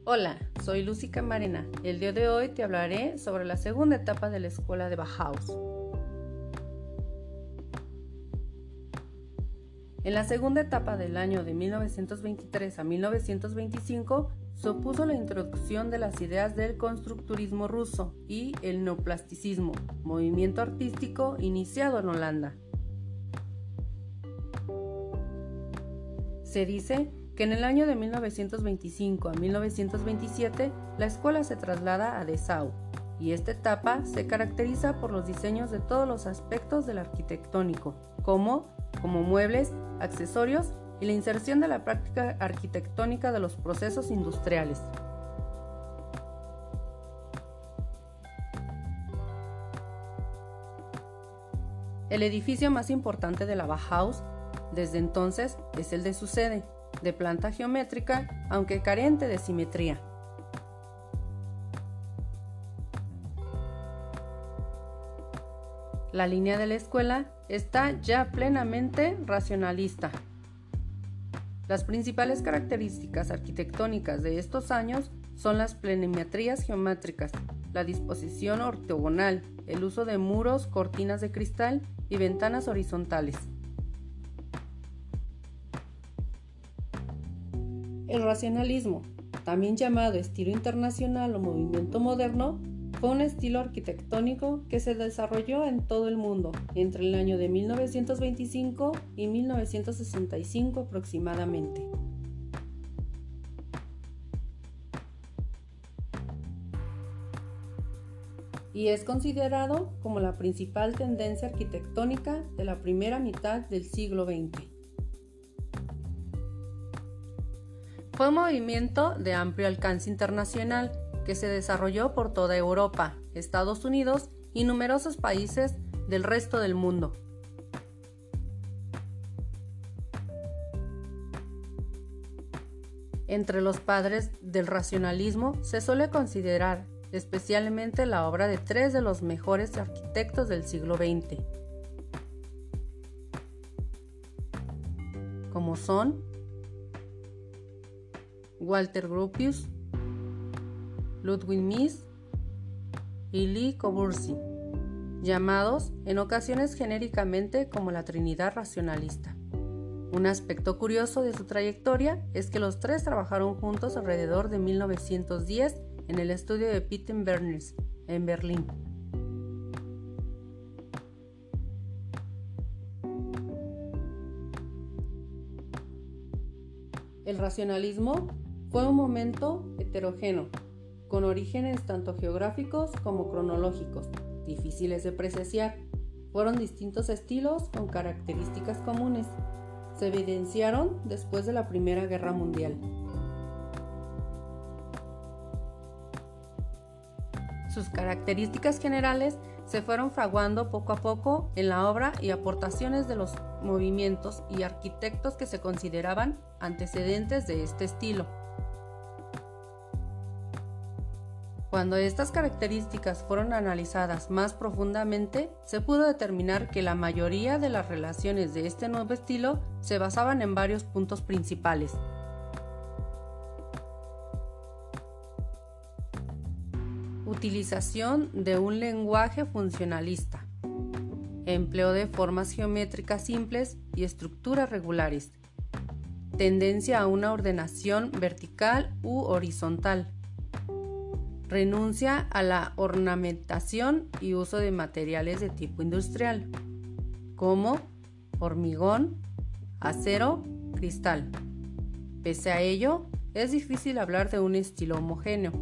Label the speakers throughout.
Speaker 1: Hola, soy Lucy Camarena. El día de hoy te hablaré sobre la segunda etapa de la escuela de Bauhaus. En la segunda etapa del año de 1923 a 1925 se opuso la introducción de las ideas del constructivismo ruso y el neoplasticismo, movimiento artístico iniciado en Holanda. Se dice que en el año de 1925 a 1927 la escuela se traslada a Dessau y esta etapa se caracteriza por los diseños de todos los aspectos del arquitectónico, como muebles, accesorios y la inserción de la práctica arquitectónica de los procesos industriales. El edificio más importante de la Bauhaus desde entonces es el de su sede, de planta geométrica, aunque carente de simetría. La línea de la escuela está ya plenamente racionalista. Las principales características arquitectónicas de estos años son las planimetrías geométricas, la disposición ortogonal, el uso de muros, cortinas de cristal y ventanas horizontales. El racionalismo, también llamado estilo internacional o movimiento moderno, fue un estilo arquitectónico que se desarrolló en todo el mundo entre el año de 1925 y 1965 aproximadamente. Y es considerado como la principal tendencia arquitectónica de la primera mitad del siglo XX. Fue un movimiento de amplio alcance internacional que se desarrolló por toda Europa, Estados Unidos y numerosos países del resto del mundo. Entre los padres del racionalismo se suele considerar especialmente la obra de tres de los mejores arquitectos del siglo XX, como son Walter Gropius, Ludwig Mies y Le Corbusier, llamados en ocasiones genéricamente como la Trinidad racionalista. Un aspecto curioso de su trayectoria es que los tres trabajaron juntos alrededor de 1910 en el estudio de Peter Bernis en Berlín. El racionalismo fue un momento heterogéneo, con orígenes tanto geográficos como cronológicos, difíciles de precisar. Fueron distintos estilos con características comunes. Se evidenciaron después de la Primera Guerra Mundial. Sus características generales se fueron fraguando poco a poco en la obra y aportaciones de los movimientos y arquitectos que se consideraban antecedentes de este estilo. Cuando estas características fueron analizadas más profundamente, se pudo determinar que la mayoría de las relaciones de este nuevo estilo se basaban en varios puntos principales. Utilización de un lenguaje funcionalista. Empleo de formas geométricas simples y estructuras regulares. Tendencia a una ordenación vertical u horizontal. Renuncia a la ornamentación y uso de materiales de tipo industrial, como hormigón, acero, cristal. Pese a ello, es difícil hablar de un estilo homogéneo,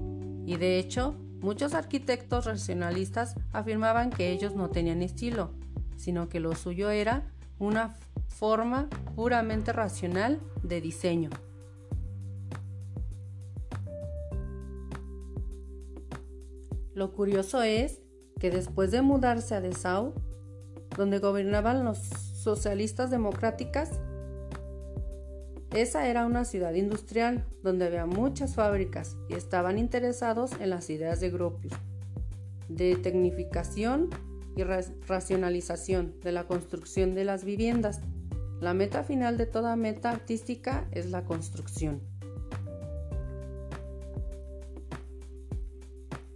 Speaker 1: y de hecho, muchos arquitectos racionalistas afirmaban que ellos no tenían estilo, sino que lo suyo era una forma puramente racional de diseño. Lo curioso es que después de mudarse a Dessau, donde gobernaban los socialistas democráticas, esa era una ciudad industrial donde había muchas fábricas y estaban interesados en las ideas de Gropius, de tecnificación y racionalización de la construcción de las viviendas. La meta final de toda meta artística es la construcción.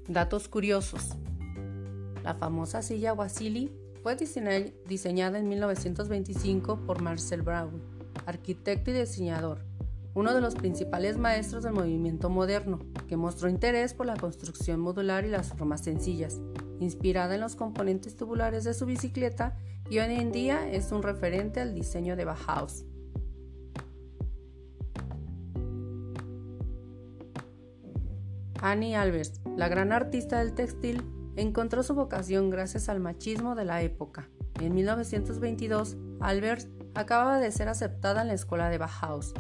Speaker 1: Datos curiosos. La famosa silla Wassily fue diseñada en 1925 por Marcel Brauer, arquitecto y diseñador, uno de los principales maestros del movimiento moderno, que mostró interés por la construcción modular y las formas sencillas, inspirada en los componentes tubulares de su bicicleta, y hoy en día es un referente al diseño de Bauhaus. Annie Albers, la gran artista del textil, encontró su vocación gracias al machismo de la época. En 1922, Albers acababa de ser aceptada en la escuela de Bauhaus.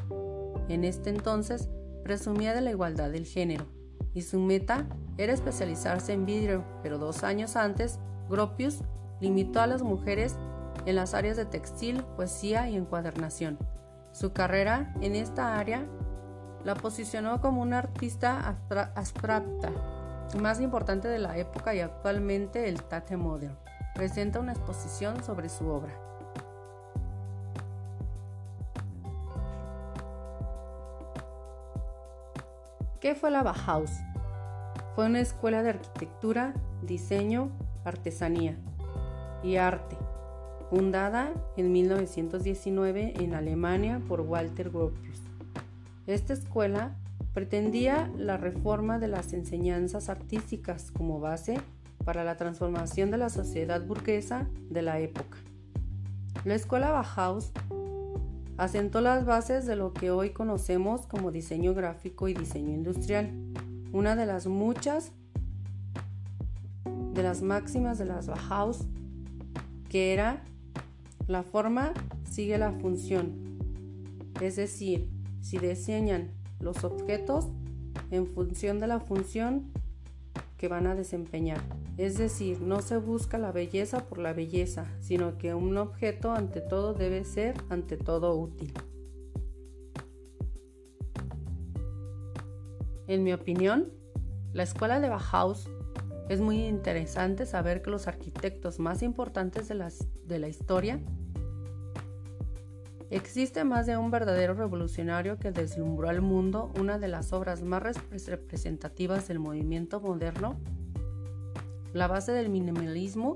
Speaker 1: En este entonces, presumía de la igualdad del género, y su meta era especializarse en vidrio, pero 2 años antes, Gropius limitó a las mujeres en las áreas de textil, poesía y encuadernación. Su carrera en esta área la posicionó como una artista abstracta, más importante de la época, y actualmente el Tate Modern presenta una exposición sobre su obra. ¿Qué fue la Bauhaus? Fue una escuela de arquitectura, diseño, artesanía y arte, fundada en 1919 en Alemania por Walter Gropius. Esta escuela pretendía la reforma de las enseñanzas artísticas como base para la transformación de la sociedad burguesa de la época. La escuela Bauhaus asentó las bases de lo que hoy conocemos como diseño gráfico y diseño industrial, una de las muchas de las máximas de las Bauhaus, que era: la forma sigue la función, es decir, si diseñan los objetos en función de la función que van a desempeñar. Es decir, no se busca la belleza por la belleza, sino que un objeto ante todo debe ser ante todo útil. En mi opinión, la escuela de Bauhaus es muy interesante saber que los arquitectos más importantes de la historia. Existe más de un verdadero revolucionario que deslumbró al mundo, una de las obras más representativas del movimiento moderno, la base del minimalismo,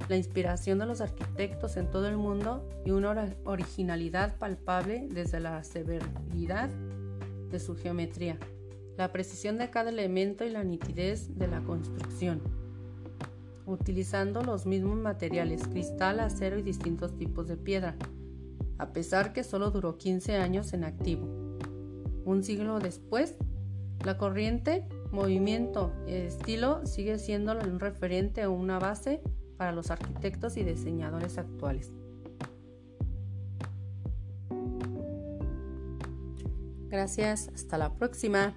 Speaker 1: la inspiración de los arquitectos en todo el mundo y una originalidad palpable desde la severidad de su geometría, la precisión de cada elemento y la nitidez de la construcción, utilizando los mismos materiales, cristal, acero y distintos tipos de piedra, a pesar que solo duró 15 años en activo. Un siglo después, la corriente, movimiento y estilo sigue siendo un referente o una base para los arquitectos y diseñadores actuales. Gracias, hasta la próxima.